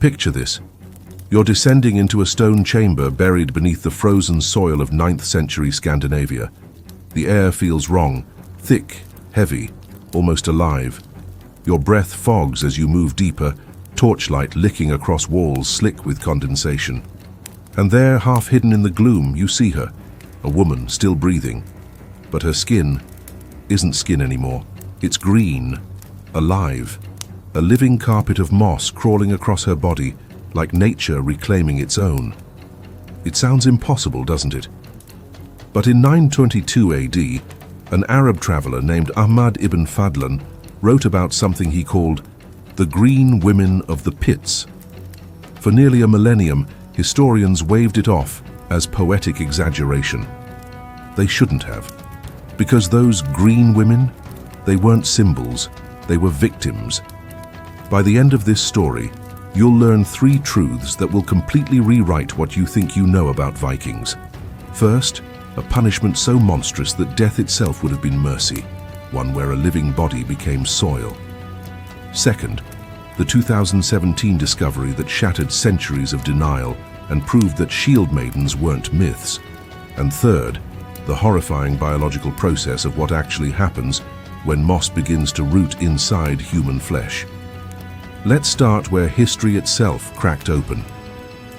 Picture this. You're descending into a stone chamber buried beneath the frozen soil of 9th century Scandinavia. The air feels wrong, thick, heavy, almost alive. Your breath fogs as you move deeper, torchlight licking across walls slick with condensation. And there, half hidden in the gloom, you see her, a woman still breathing. But her skin isn't skin anymore. It's green, alive, a living carpet of moss crawling across her body, like nature reclaiming its own. It sounds impossible, doesn't it? But in 922 AD, an Arab traveler named Ahmad ibn Fadlan wrote about something he called the green women of the pits. For nearly a millennium, historians waved it off as poetic exaggeration. They shouldn't have, because those green women, they weren't symbols, they were victims. By the end of this story, you'll learn 3 truths that will completely rewrite what you think you know about Vikings. First, a punishment so monstrous that death itself would have been mercy, one where a living body became soil. Second, the 2017 discovery that shattered centuries of denial and proved that Shield-Maidens weren't myths. And third, the horrifying biological process of what actually happens when moss begins to root inside human flesh. Let's start where history itself cracked open.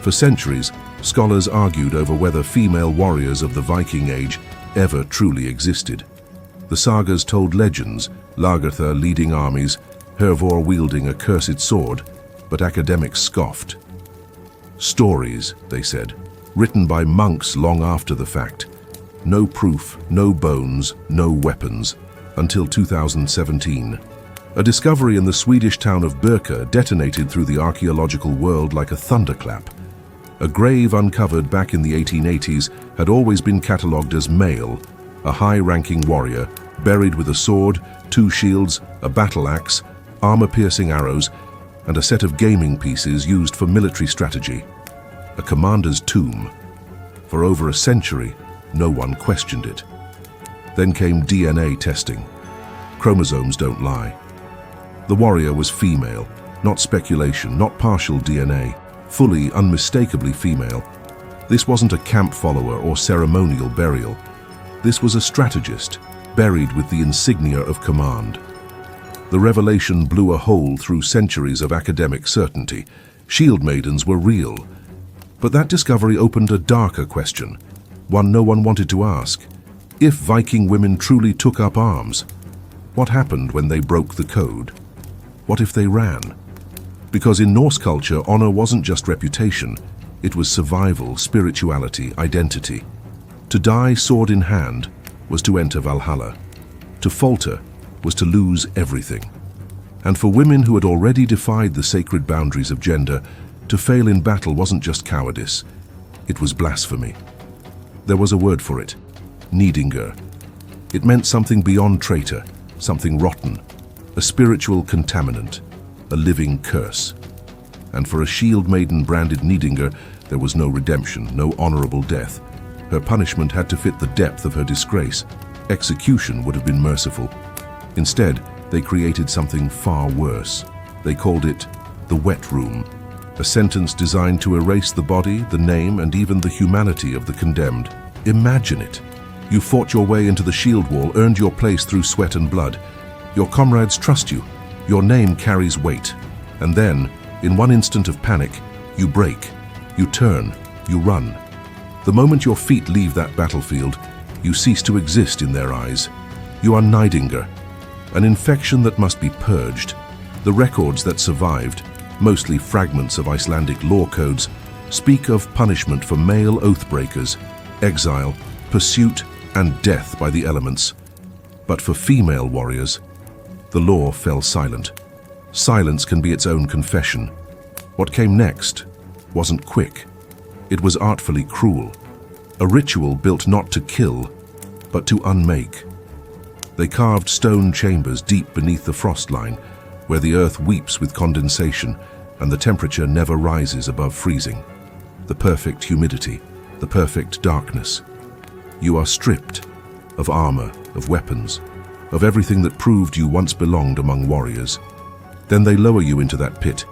For centuries, scholars argued over whether female warriors of the Viking Age ever truly existed. The sagas told legends, Lagertha leading armies, Hervor wielding a cursed sword, but academics scoffed. Stories, they said, written by monks long after the fact. No proof, no bones, no weapons, until 2017. A discovery in the Swedish town of Birka detonated through the archaeological world like a thunderclap. A grave uncovered back in the 1880s had always been catalogued as male, a high-ranking warrior, buried with a sword, 2 shields, a battle axe, armor-piercing arrows, and a set of gaming pieces used for military strategy. A commander's tomb. For over a century, no one questioned it. Then came DNA testing. Chromosomes don't lie. The warrior was female, not speculation, not partial DNA, fully, unmistakably female. This wasn't a camp follower or ceremonial burial. This was a strategist, buried with the insignia of command. The revelation blew a hole through centuries of academic certainty. Shield-Maidens were real. But that discovery opened a darker question, one no one wanted to ask. If Viking women truly took up arms, what happened when they broke the code? What if they ran? Because in Norse culture, honor wasn't just reputation, it was survival, spirituality, identity. To die sword in hand was to enter Valhalla. To falter was to lose everything. And for women who had already defied the sacred boundaries of gender, to fail in battle wasn't just cowardice, it was blasphemy. There was a word for it, Nidingur. It meant something beyond traitor, something rotten, a spiritual contaminant, a living curse. And for a Shield-Maiden branded Nidingur, there was no redemption, no honorable death. Her punishment had to fit the depth of her disgrace. Execution would have been merciful. Instead, they created something far worse. They called it the wet room, a sentence designed to erase the body, the name, and even the humanity of the condemned. Imagine it. You fought your way into the shield wall, earned your place through sweat and blood. Your comrades trust you. Your name carries weight. And then, in one instant of panic, you break, you turn, you run. The moment your feet leave that battlefield, you cease to exist in their eyes. You are Nidingur, an infection that must be purged. The records that survived, mostly fragments of Icelandic law codes, speak of punishment for male oath-breakers, exile, pursuit, and death by the elements. But for female warriors, the law fell silent. Silence can be its own confession. What came next wasn't quick. It was artfully cruel. A ritual built not to kill, but to unmake. They carved stone chambers deep beneath the frost line, where the earth weeps with condensation and the temperature never rises above freezing. The perfect humidity, the perfect darkness. You are stripped of armor, of weapons, of everything that proved you once belonged among warriors. Then they lower you into that pit,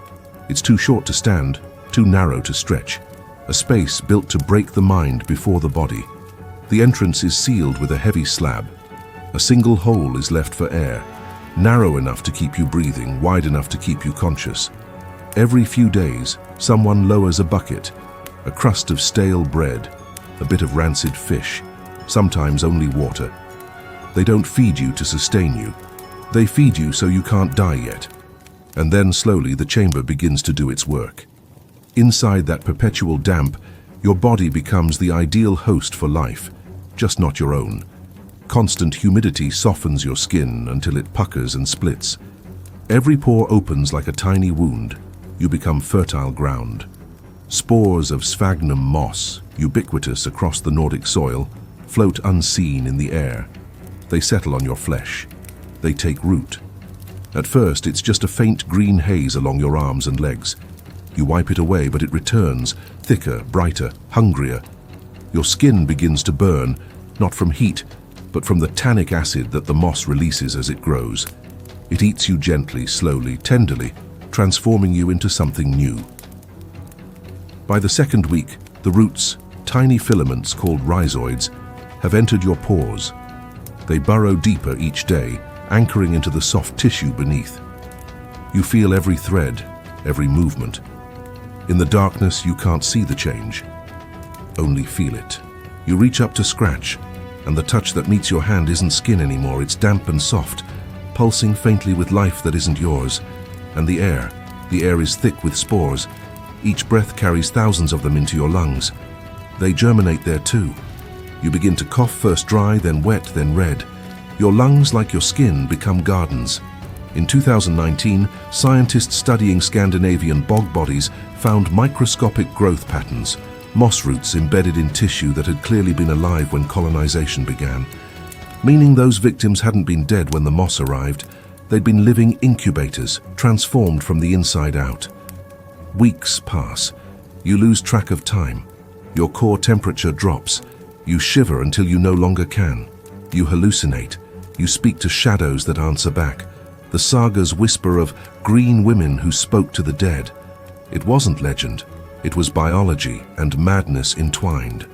It's too short to stand, too narrow to stretch. A space built to break the mind before the body. The entrance is sealed with a heavy slab. A single hole is left for air, narrow enough to keep you breathing, wide enough to keep you conscious. Every few days, someone lowers a bucket, a crust of stale bread, a bit of rancid fish, sometimes only water. They don't feed you to sustain you. They feed you so you can't die yet. And then slowly the chamber begins to do its work. Inside that perpetual damp, your body becomes the ideal host for life, just not your own. Constant humidity softens your skin until it puckers and splits. Every pore opens like a tiny wound. You become fertile ground. Spores of sphagnum moss, ubiquitous across the Nordic soil, float unseen in the air. They settle on your flesh. They take root. At first, it's just a faint green haze along your arms and legs. You wipe it away, but it returns, thicker, brighter, hungrier. Your skin begins to burn, not from heat, but from the tannic acid that the moss releases as it grows. It eats you gently, slowly, tenderly, transforming you into something new. By the second week, the roots, tiny filaments called rhizoids, have entered your pores. They burrow deeper each day, anchoring into the soft tissue beneath. You feel every thread, every movement. In the darkness, you can't see the change, only feel it. You reach up to scratch, and the touch that meets your hand isn't skin anymore, it's damp and soft, pulsing faintly with life that isn't yours. And the air is thick with spores. Each breath carries thousands of them into your lungs. They germinate there too. You begin to cough, first dry, then wet, then red. Your lungs, like your skin, become gardens. In 2019, scientists studying Scandinavian bog bodies found microscopic growth patterns, moss roots embedded in tissue that had clearly been alive when colonization began. Meaning those victims hadn't been dead when the moss arrived. They'd been living incubators, transformed from the inside out. Weeks pass. You lose track of time. Your core temperature drops. You shiver until you no longer can. You hallucinate. You speak to shadows that answer back. The sagas whisper of green women who spoke to the dead. It wasn't legend. It was biology and madness entwined.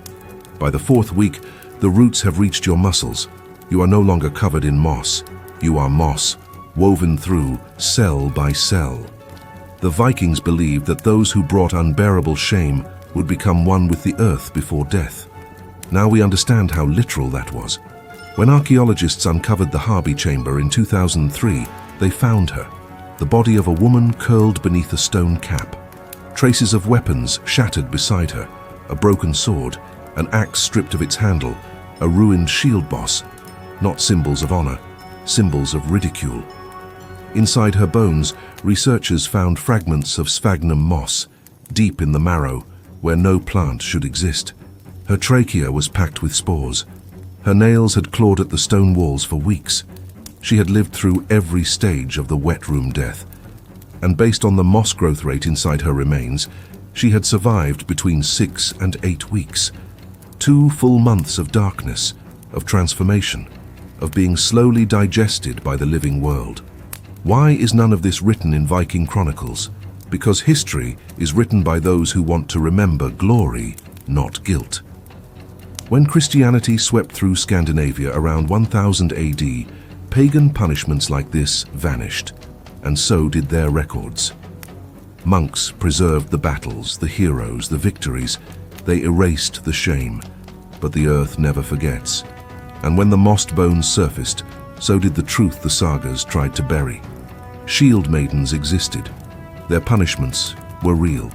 By the fourth week, the roots have reached your muscles. You are no longer covered in moss. You are moss, woven through, cell by cell. The Vikings believed that those who brought unbearable shame would become one with the earth before death. Now we understand how literal that was. When archaeologists uncovered the Hårby chamber in 2003, they found her, the body of a woman curled beneath a stone cap. Traces of weapons shattered beside her, a broken sword, an axe stripped of its handle, a ruined shield boss, not symbols of honor, symbols of ridicule. Inside her bones, researchers found fragments of sphagnum moss, deep in the marrow, where no plant should exist. Her trachea was packed with spores. Her nails had clawed at the stone walls for weeks. She had lived through every stage of the wet room death. And based on the moss growth rate inside her remains, she had survived between 6 and 8 weeks. 2 full months of darkness, of transformation, of being slowly digested by the living world. Why is none of this written in Viking chronicles? Because history is written by those who want to remember glory, not guilt. When Christianity swept through Scandinavia around 1000 AD, pagan punishments like this vanished, and so did their records. Monks preserved the battles, the heroes, the victories. They erased the shame, but the earth never forgets. And when the mossed bones surfaced, so did the truth the sagas tried to bury. Shield-Maidens existed. Their punishments were real.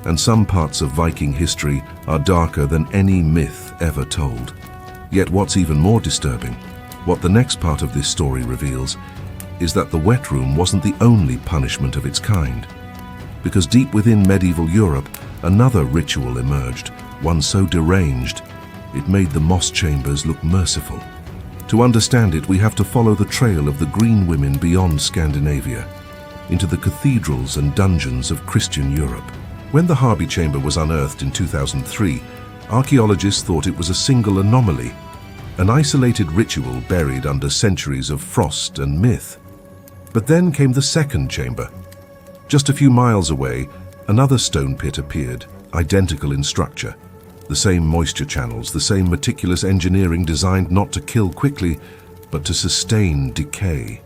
And some parts of Viking history are darker than any myth ever told. Yet what's even more disturbing, what the next part of this story reveals, is that the wet room wasn't the only punishment of its kind. Because deep within medieval Europe, another ritual emerged, one so deranged, it made the moss chambers look merciful. To understand it, we have to follow the trail of the green women beyond Scandinavia, into the cathedrals and dungeons of Christian Europe. When the Hårby chamber was unearthed in 2003, archaeologists thought it was a single anomaly, an isolated ritual buried under centuries of frost and myth. But then came the second chamber. Just a few miles away, another stone pit appeared, identical in structure. The same moisture channels, the same meticulous engineering designed not to kill quickly, but to sustain decay.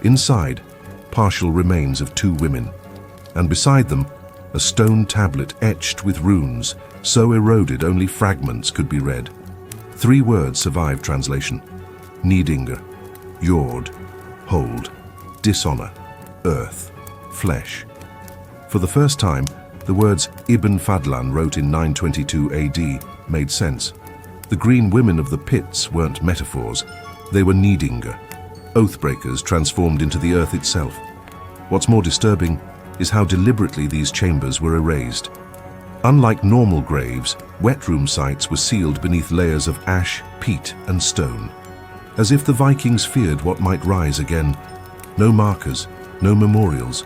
Inside, partial remains of two women, and beside them, a stone tablet etched with runes, so eroded only fragments could be read. 3 words survive translation: Nidinga, Jord, hold, dishonor, earth, flesh. For the first time, the words Ibn Fadlan wrote in 922 AD made sense. The green women of the pits weren't metaphors, they were Nidinga, oathbreakers transformed into the earth itself. What's more disturbing is how deliberately these chambers were erased. Unlike normal graves, wet room sites were sealed beneath layers of ash, peat, and stone. As if the Vikings feared what might rise again. No markers, no memorials,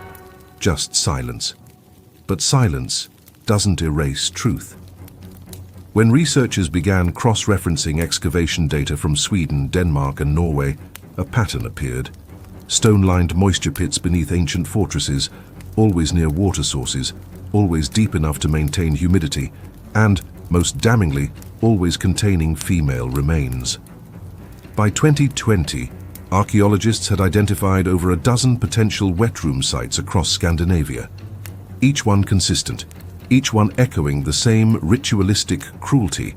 just silence. But silence doesn't erase truth. When researchers began cross-referencing excavation data from Sweden, Denmark, and Norway, a pattern appeared. Stone-lined moisture pits beneath ancient fortresses, always near water sources, always deep enough to maintain humidity, and, most damningly, always containing female remains. By 2020, archaeologists had identified over a dozen potential wet room sites across Scandinavia. Each one consistent, each one echoing the same ritualistic cruelty,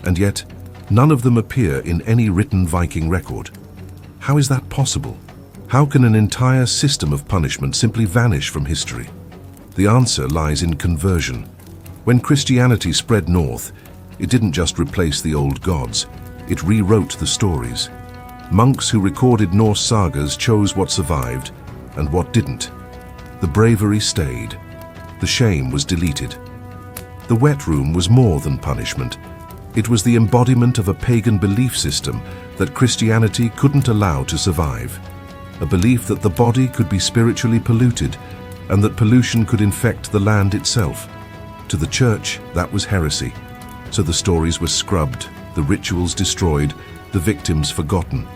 and yet none of them appear in any written Viking record. How is that possible? How can an entire system of punishment simply vanish from history? The answer lies in conversion. When Christianity spread north, it didn't just replace the old gods, it rewrote the stories. Monks who recorded Norse sagas chose what survived and what didn't. The bravery stayed. The shame was deleted. The wet room was more than punishment. It was the embodiment of a pagan belief system that Christianity couldn't allow to survive. A belief that the body could be spiritually polluted and that pollution could infect the land itself. To the church, that was heresy. So the stories were scrubbed, the rituals destroyed, the victims forgotten.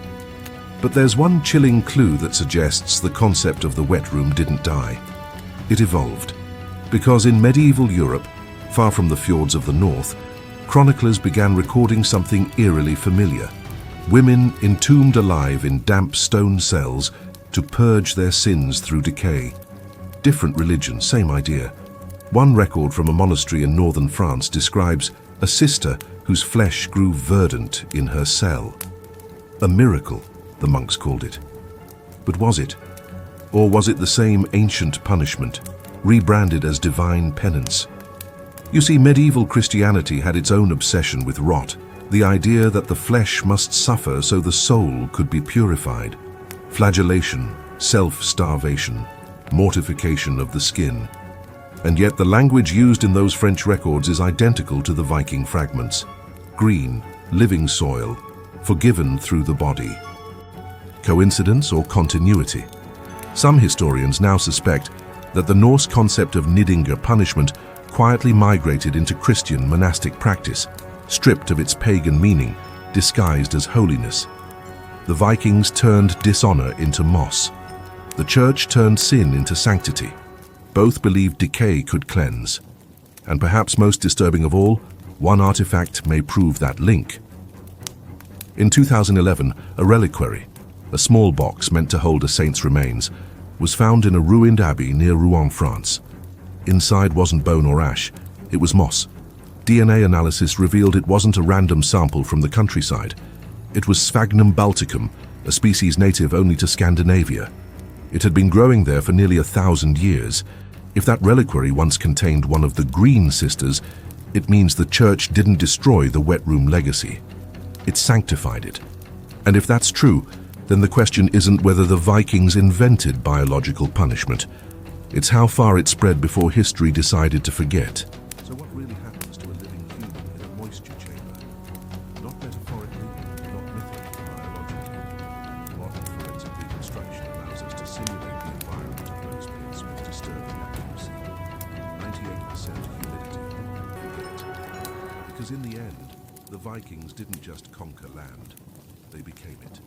But there's one chilling clue that suggests the concept of the wet room didn't die. It evolved. Because in medieval Europe, far from the fjords of the north, chroniclers began recording something eerily familiar. Women entombed alive in damp stone cells to purge their sins through decay. Different religion, same idea. One record from a monastery in northern France describes a sister whose flesh grew verdant in her cell. A miracle, the monks called it. But was it? Or was it the same ancient punishment, rebranded as divine penance? You see, medieval Christianity had its own obsession with rot, the idea that the flesh must suffer so the soul could be purified. Flagellation, self-starvation, mortification of the skin. And yet the language used in those French records is identical to the Viking fragments. Green, living soil, forgiven through the body. Coincidence or continuity? Some historians now suspect that the Norse concept of Nidinga punishment quietly migrated into Christian monastic practice, stripped of its pagan meaning, disguised as holiness. The Vikings turned dishonor into moss. The church turned sin into sanctity. Both believed decay could cleanse. And perhaps most disturbing of all, one artifact may prove that link. In 2011, a reliquary, a small box meant to hold a saint's remains, was found in a ruined abbey near Rouen, France. Inside wasn't bone or ash, it was moss. DNA analysis revealed it wasn't a random sample from the countryside. It was Sphagnum balticum, a species native only to Scandinavia. It had been growing there for nearly 1,000 years. If that reliquary once contained one of the Green Sisters, it means the church didn't destroy the wet room legacy. It sanctified it. And if that's true, then the question isn't whether the Vikings invented biological punishment. It's how far it spread before history decided to forget. So what really happens to a living human in a moisture chamber? Not metaphorically, not mythically, biologically. Modern forensic reconstruction allows us to simulate the environment of those pits with disturbing accuracy. 98% humidity. Forget. Because in the end, the Vikings didn't just conquer land, they became it.